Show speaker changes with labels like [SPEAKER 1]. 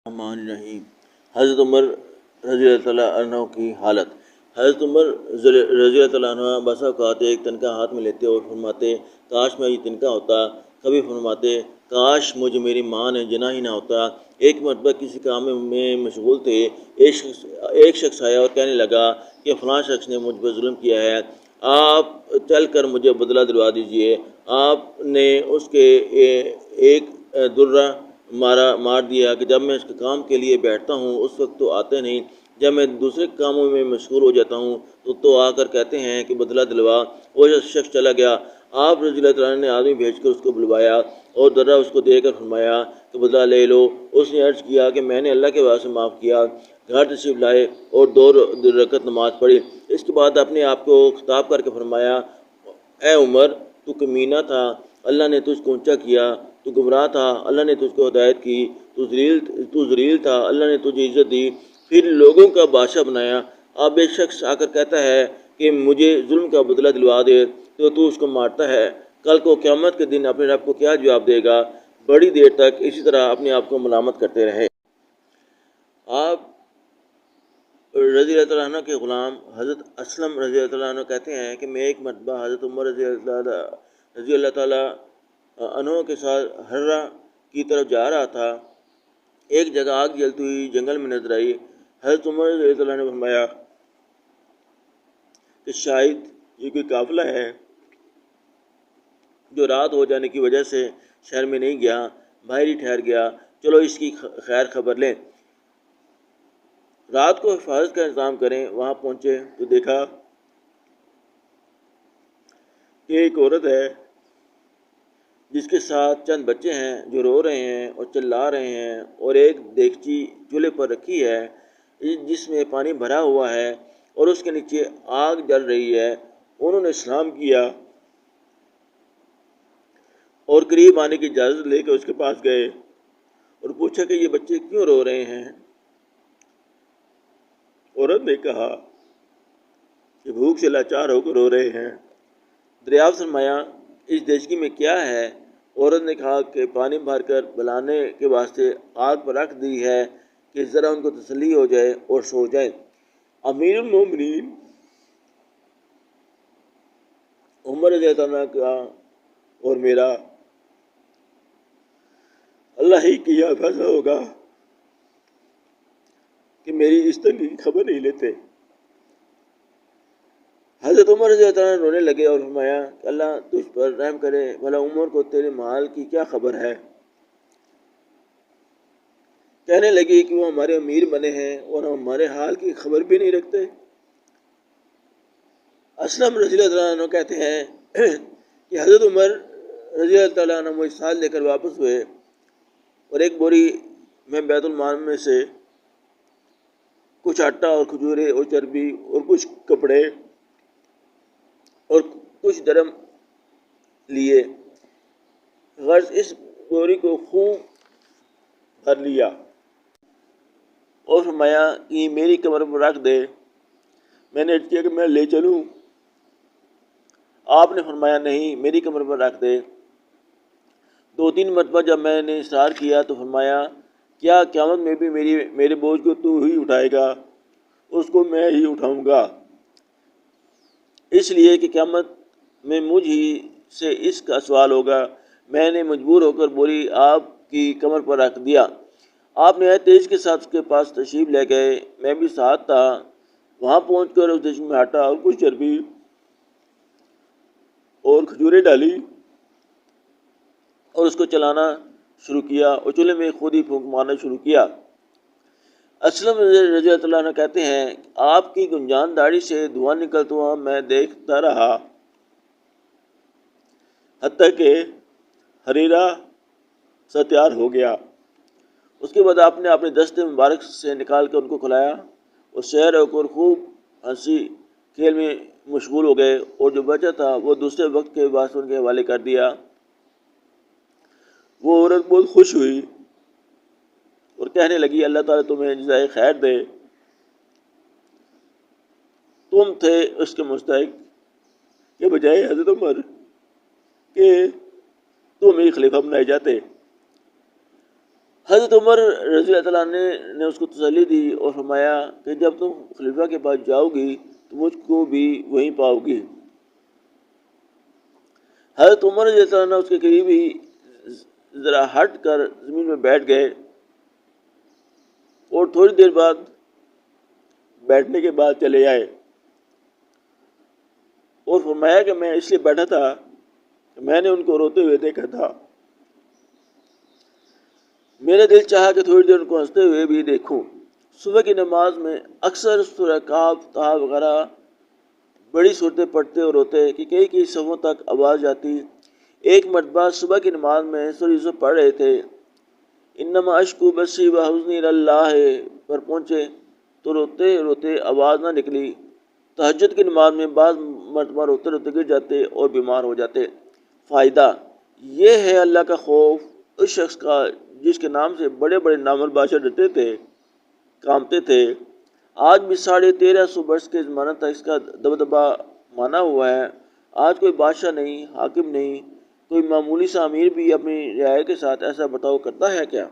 [SPEAKER 1] الرحمن الرحیم۔ حضرت عمر رضی اللہ تعالیٰ عنہ کی حالت۔ حضرت عمر رضی اللہ تعالیٰ عنہ بسا اوقات ایک تنخواہ ہاتھ میں لیتے اور فرماتے کاش میں یہ تنخواہ ہوتا، کبھی فرماتے کاش مجھے میری ماں نے جنا ہی نہ ہوتا۔ ایک مرتبہ کسی کام میں مشغول تھے، ایک شخص آیا اور کہنے لگا کہ فلاں شخص نے مجھ پر ظلم کیا ہے، آپ چل کر مجھے بدلہ دلوا دیجئے۔ آپ نے اس کے ایک درہ مار دیا کہ جب میں اس کے کام کے لیے بیٹھتا ہوں اس وقت تو آتے نہیں، جب میں دوسرے کاموں میں مشغول ہو جاتا ہوں تو آ کر کہتے ہیں کہ بدلہ دلوا۔ وہ شخص چلا گیا۔ آپ رضی اللہ تعالیٰ نے آدمی بھیج کر اس کو بلوایا اور درہ اس کو دے کر فرمایا کہ بدلہ لے لو۔ اس نے عرض کیا کہ میں نے اللہ کے واسطے معاف کیا۔ گھر تشریف لائے اور 2 رکعت نماز پڑھی۔ اس کے بعد اپنے آپ کو خطاب کر کے فرمایا، اے عمر، تو کمینہ تھا، اللہ نے تجھ کو اونچا کیا، تو گمراہ تھا، اللہ نے تجھ کو ہدایت کی، تو ذلیل تھا، اللہ نے تجھے عزت دی، پھر لوگوں کا بادشاہ بنایا۔ اب ایک شخص آ کر کہتا ہے کہ مجھے ظلم کا بدلہ دلوا دے تو اس کو مارتا ہے، کل کو قیامت کے دن اپنے رب کو کیا جواب دے گا؟ بڑی دیر تک اسی طرح اپنے آپ کو ملامت کرتے رہے۔ آپ رضی اللہ تعالیٰ عنہ کے غلام حضرت اسلم رضی اللہ تعالیٰ عنہ کہتے ہیں کہ میں ایک مرتبہ حضرت عمر رضی اللہ تعالیٰ عنہ کے ساتھ ہررہ کی طرف جا رہا تھا۔ ایک جگہ آگ جلتی ہوئی جنگل میں نظر آئی۔ حضرت عمر رضی اللہ تعالیٰ نے فرمایا کہ شاید یہ کوئی قافلہ ہے جو رات ہو جانے کی وجہ سے شہر میں نہیں گیا، باہر ہی ٹھہر گیا، چلو اس کی خیر خبر لیں، رات کو حفاظت کا انتظام کریں۔ وہاں پہنچے تو دیکھا کہ ایک عورت ہے جس کے ساتھ چند بچے ہیں جو رو رہے ہیں اور چلا رہے ہیں، اور ایک دیگچی چولہے پر رکھی ہے جس میں پانی بھرا ہوا ہے اور اس کے نیچے آگ جل رہی ہے۔ انہوں نے سلام کیا اور قریب آنے کی اجازت لے کے اس کے پاس گئے اور پوچھا کہ یہ بچے کیوں رو رہے ہیں؟ عورت نے کہا کہ بھوک سے لاچار ہو کر رو رہے ہیں۔ دریافت فرمایا اس دیگچی میں کیا ہے؟ عورت نے کہا کہ پانی بھر کر بلانے کے واسطے آگ پر رکھ دی ہے کہ ذرا ان کو تسلی ہو جائے اور سو جائیں۔ امیر المومنین عمر رضی اللہ عنہ کا اور میرا اللہ ہی کی یہ فیصلہ ہوگا کہ میری اس تنگی کی خبر نہیں لیتے۔ حضرت عمر رضی اللہ عنہ رونے لگے اور فرمایا کہ اللہ تجھ پر رحم کرے، بھلا عمر کو تیرے مال کی کیا خبر ہے؟ کہنے لگی کہ وہ ہمارے امیر بنے ہیں اور ہم ہمارے حال کی خبر بھی نہیں رکھتے۔ اسلم رضی اللہ عنہ کہتے ہیں کہ حضرت عمر رضی اللہ تعالیٰ عنہ وہ سال لے کر واپس ہوئے اور ایک بوری میں بیت المال میں سے کچھ آٹا اور کھجورے اور چربی اور کچھ کپڑے اور کچھ درم لیے، غرض اس بوری کو خوب بھر لیا اور فرمایا کہ میری کمر پر رکھ دے۔ میں نے کیا کہ میں لے چلوں؟ آپ نے فرمایا نہیں، میری کمر پر رکھ دے۔ 2-3 مرتبہ جب میں نے اصرار کیا تو فرمایا کیا قیامت میں بھی میرے بوجھ کو تو ہی اٹھائے گا؟ اس کو میں ہی اٹھاؤں گا، اس لیے کہ قیامت میں مجھ ہی سے اس کا سوال ہوگا۔ میں نے مجبور ہو کر بوری آپ کی کمر پر رکھ دیا۔ آپ نے تیز کے ساتھ اس کے پاس تشریف لے گئے، میں بھی ساتھ تھا۔ وہاں پہنچ کر اس ڈش میں آٹا اور کچھ چربی اور کھجوریں ڈالی اور اس کو چلانا شروع کیا اور چولہے میں خود ہی پھونک مارنا شروع کیا۔ اسلم رضی اللہ عنہ کہتے ہیں آپ کی گنجان داڑھی سے دھواں نکلتا ہوا میں دیکھتا رہا حتیٰ کہ حریرہ سا تیار ہو گیا۔ اس کے بعد آپ نے اپنے دستے مبارک سے نکال کر ان کو کھلایا اور سیر ہو کر خوب ہنسی کھیل میں مشغول ہو گئے، اور جو بچا تھا وہ دوسرے وقت کے واسطے ان کے حوالے کر دیا۔ وہ عورت بہت خوش ہوئی اور کہنے لگی اللہ تعالیٰ تمہیں جزائے خیر دے، تم تھے اس کے مستحق کے بجائے حضرت عمر کہ تم ہی خلیفہ بنائے جاتے۔ حضرت عمر رضی اللہ تعالیٰ نے اس کو تسلی دی اور فرمایا کہ جب تم خلیفہ کے پاس جاؤ گی تو مجھ کو بھی وہیں پاؤ گی۔ حضرت عمر رضی اللہ عنہ اس کے قریب ہی ذرا ہٹ کر زمین میں بیٹھ گئے اور تھوڑی دیر بعد بیٹھنے کے بعد چلے آئے اور فرمایا کہ میں اس لیے بیٹھا تھا کہ میں نے ان کو روتے ہوئے دیکھا تھا، میرا دل چاہا کہ تھوڑی دیر ان کو ہنستے ہوئے بھی دیکھوں۔ صبح کی نماز میں اکثر سورہ کہف، طٰہٰ وغیرہ بڑی صورتیں پڑھتے اور روتے کہ کئی صفوں تک آواز جاتی۔ ایک مرتبہ صبح کی نماز میں سورہ یوسف پڑھ رہے تھے، انما اشکو بثی و حزنی الی اللہ پر پہنچے تو روتے روتے آواز نہ نکلی۔ تہجد کی نماز میں بعض مرتبہ روتے روتے گر جاتے اور بیمار ہو جاتے۔ فائدہ یہ ہے اللہ کا خوف اس شخص کا جس کے نام سے بڑے بڑے نامور بادشاہ ڈرتے تھے، کانپتے تھے۔ آج بھی 1350 برس کے زمانہ تک اس کا دبدبہ مانا ہوا ہے۔ آج کوئی بادشاہ نہیں، حاکم نہیں، کوئی معمولی سا امیر بھی اپنی رعایا کے ساتھ ایسا برتاؤ کرتا ہے کیا؟